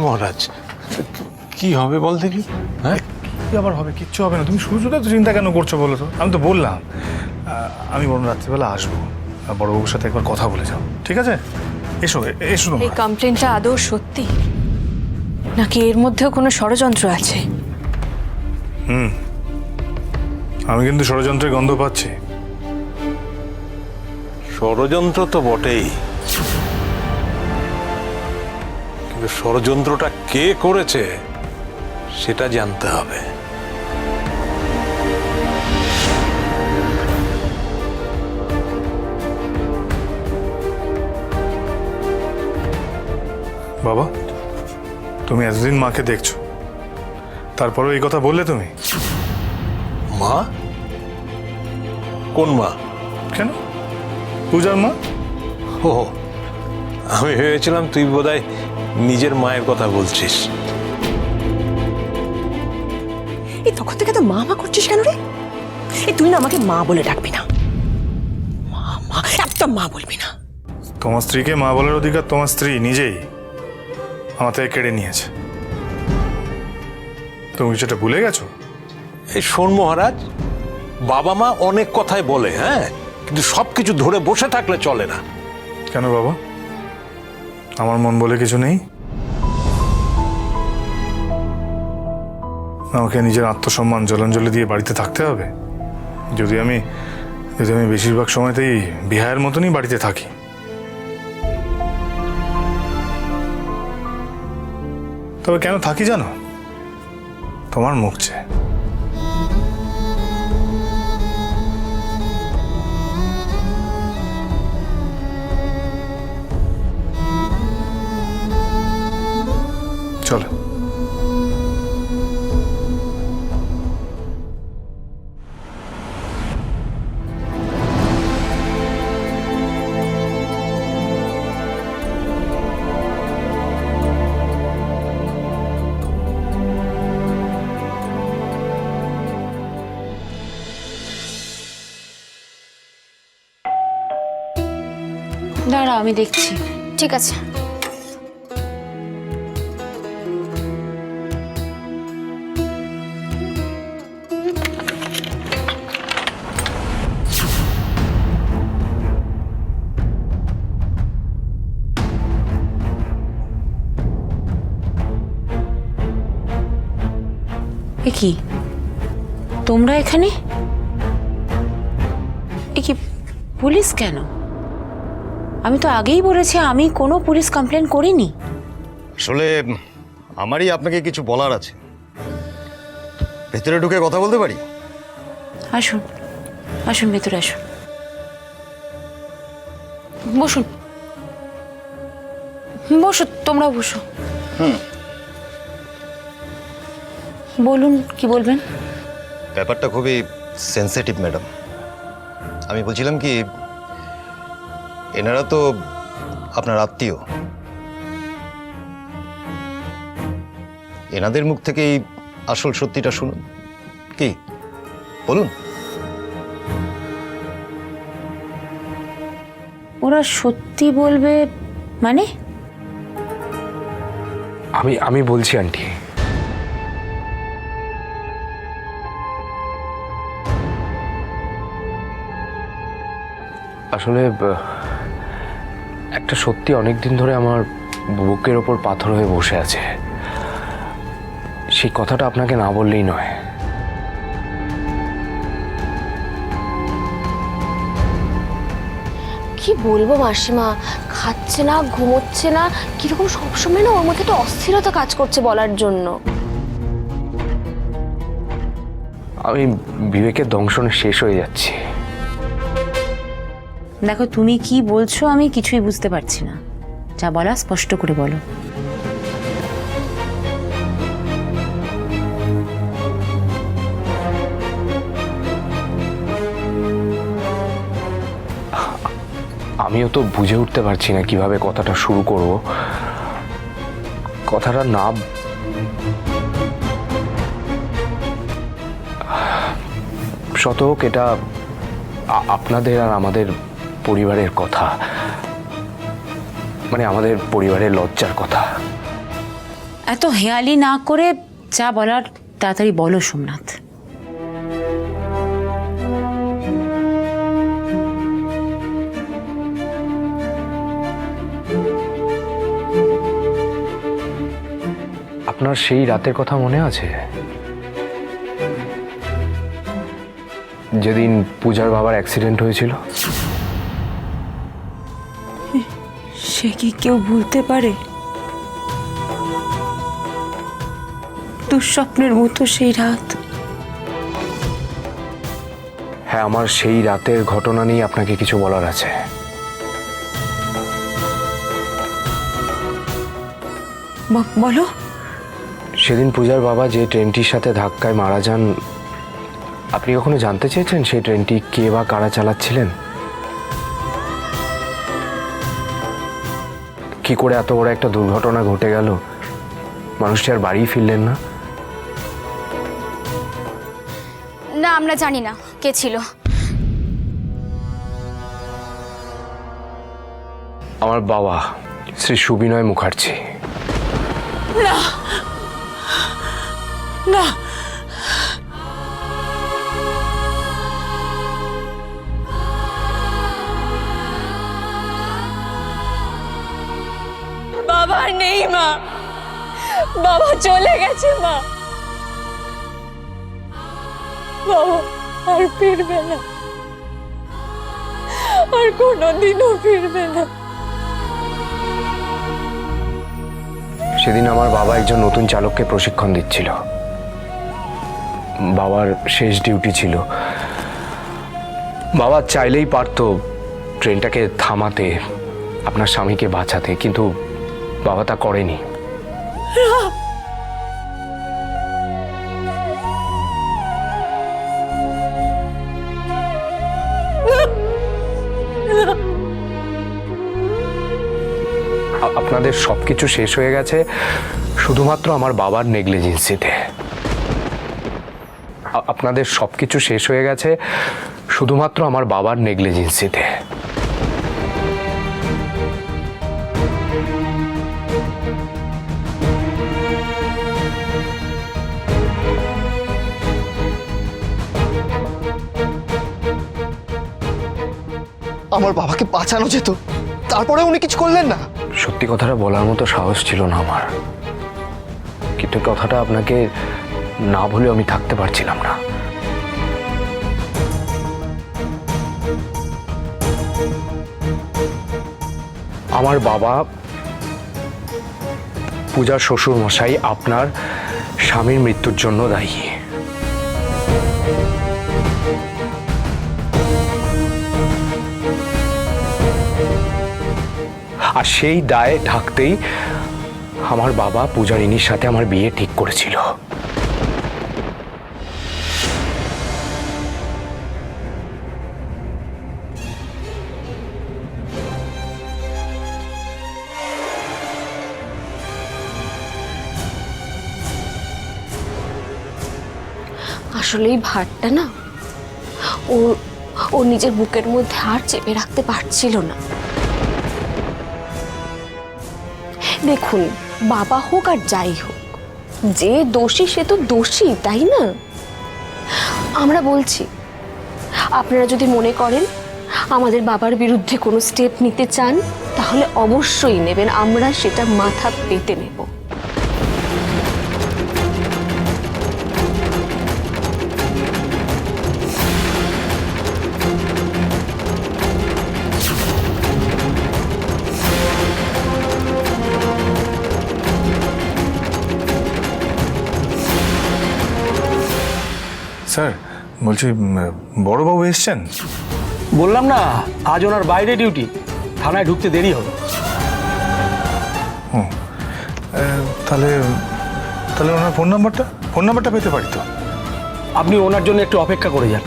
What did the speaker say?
মহারাজ, কি হবে বল দেখি? হ্যাঁ, কি আবার হবে? কিচ্ছু হবে না, তুমি শুধু শুধু তো চিন্তা কেন করছো বলো তো? আমি তো বললাম আমি বরং রাত্রিবেলা আসবো, বড়বাবুর সাথে একবার কথা বলে যাও, ঠিক আছে? এসো এসো এই তোমরা। কমপ্লেনটা আদৌ সত্যি নাকি এর মধ্যেও কোনো ষড়যন্ত্র আছে? আমি কিন্তু ষড়যন্ত্রের গন্ধ পাচ্ছি। ষড়যন্ত্র তো বটেই, কিন্তু ষড়যন্ত্রটা কে করেছে সেটা জানতে হবে। বাবা, তুমি এতদিন মাকে দেখছো, তারপরেও এই কথা বললে তুমি? মা? কোন মা? কেন, পূজার মা? ও, আমি ভেবেছিলাম তুই বোধহয় নিজের মায়ের কথা বলছিস। এই তখন থেকে তো মা মা করছিস কেন রে? এই তুই না আমাকে মা বলে ডাকবি না, মা মা একদম মা বলবি না। তোমার স্ত্রীকে মা বলার অধিকার তোমার স্ত্রী নিজেই আমার থেকে কেড়ে নিয়েছে। তুমি সেটা ভুলে গেছো? এই শোন মহারাজ, বাবা মা অনেক কথাই বলে, হ্যাঁ, কিন্তু সবকিছু ধরে বসে থাকলে চলে না। কেন বাবা, আমার মন বলে কিছু নেই? আমাকে নিজের আত্মসম্মান জলাঞ্জলি দিয়ে বাড়িতে থাকতে হবে? যদি আমি বেশিরভাগ সময়তেই বিহায়ের মতনই বাড়িতে থাকি। তবে কেন থাকি জানো? তোমার মুখ চেয়ে। চলো। দাঁড়াও, আমি দেখছি। ঠিক আছে। এ কি, তোমরা এখানে? এ কি, পুলিশ কেন? আমি তো আগেই বলেছি আমি কোনো পুলিশ কমপ্লেন করিনি। আসলে আমারই আপনাকে কিছু বলার আছে। ভেতরে ঢুকে কথা বলতে পারি? আসুন আসুন, ভেতরে আসুন, বসুন বসো, তোমরা বসো। বলুন, কি বলবেন? ব্যাপারটা খুবই সেন্সিটিভ ম্যাডাম। আমি বলছিলাম কি, এনারা তো আপনার আত্মীয়, এনাদের মুখ থেকেই আসল সত্যিটা শুনুন। কি বলুন? ওরা সত্যি বলবে মানে? আমি বলছি আন্টি। আসলে একটা সত্যি অনেক দিন ধরে আমার বুকের ওপর পাথর হয়ে বসে আছে। সেই কথাটা আপনাকে না বললেই নয়। কি বলবো মাসিমা, খাচ্ছে না, ঘুমোচ্ছে না, কিরকম সবসময় না ওর মধ্যে একটা অস্থিরতা কাজ করছে বলার জন্য। আমি বিবেকের দংশনে শেষ হয়ে যাচ্ছি। দেখো, তুমি কি বলছো আমি কিছুই বুঝতে পারছি না। যা বলা স্পষ্ট করে বলো। আমিও তো বুঝে উঠতে পারছি না কিভাবে কথাটা শুরু করব। কথাটা না শত হোক, এটা আপনাদের আর আমাদের পরিবারের কথা, মানে আমাদের পরিবারের লজ্জার কথা। এত হেয়ালি না করে যা বলার তাড়াতাড়ি বলো সোমনাথ। আপনার সেই রাতের কথা মনে আছে, যেদিন পূজার বাবার অ্যাক্সিডেন্ট হয়েছিল? সে কি কেউ ভুলতে পারে? দুঃস্বপ্নের মতো সেই রাত। হ্যাঁ, আমার সেই রাতের ঘটনা নিয়ে আপনাকে কিছু বলার আছে। বলো। সেদিন পূজার বাবা যে ট্রেনটির সাথে ধাক্কায় মারা যান, আপনি কখনো জানতে চেয়েছেন সেই ট্রেনটি কে বা কারা চালাচ্ছিলেন? কি করে এত বড় একটা দুর্ঘটনা ঘটে গেল, মানুষটি আর বাড়ি ফিরলেন না? না, আমরা জানি না কে ছিল। আমার বাবা শ্রী সুবিনয় মুখার্জি। না, বাবা নেই মা, বাবা চলে গেছে মা, বাবা আর ফিরবে না, আর কোনোদিনও ফিরবে না। সেদিন আমার বাবা একজন নতুন চালককে প্রশিক্ষণ দিচ্ছিল। বাবার শেষ ডিউটি ছিল। বাবা চাইলেই পারতো ট্রেনটাকে থামাতে, আপনার স্বামীকে বাঁচাতে, কিন্তু বাবা তা করেনি। আপনাদের সবকিছু শেষ হয়ে গেছে শুধুমাত্র আমার বাবার নেগলিজেন্সিতে। আপনাদের সবকিছু শেষ হয়ে গেছে শুধুমাত্র আমার বাবার নেগলিজেন্সিতে। আমার বাবাকে বাঁচানো যেত, তারপরে উনি কিছু করলেন না। সত্যি কথাটা বলার মতো সাহস ছিল না আমার, কিন্তু কথাটা আপনাকে না বলে আমি থাকতে পারছিলাম না। আমার বাবা পূজার শ্বশুর মশাই আপনার স্বামীর মৃত্যুর জন্য দায়ী। আর সেই দায় ঢাকতেই আমার বাবা পূজারিনীর সাথে আমার বিয়ে ঠিক করেছিল। আসলে এই ভারটা না ও নিজের বুকের মধ্যে আর চেপে রাখতে পারছিল না। দেখুন, বাবা হোক আর যাই হোক, যে দোষী সে তো দোষী, তাই না? আমরা বলছি, আপনারা যদি মনে করেন আমাদের বাবার বিরুদ্ধে কোনো স্টেপ নিতে চান, তাহলে অবশ্যই নেবেন, আমরা সেটা মাথা পেতে নেব। স্যার বলছি, বড়বাবু এসছেন? বললাম না, আজ ওনার বাইরে ডিউটি, থানায় ঢুকতে দেরি হবে। তাহলে তাহলে ওনার ফোন নাম্বারটা পেতে পারি তো? আপনি ওনার জন্য একটু অপেক্ষা করে যান।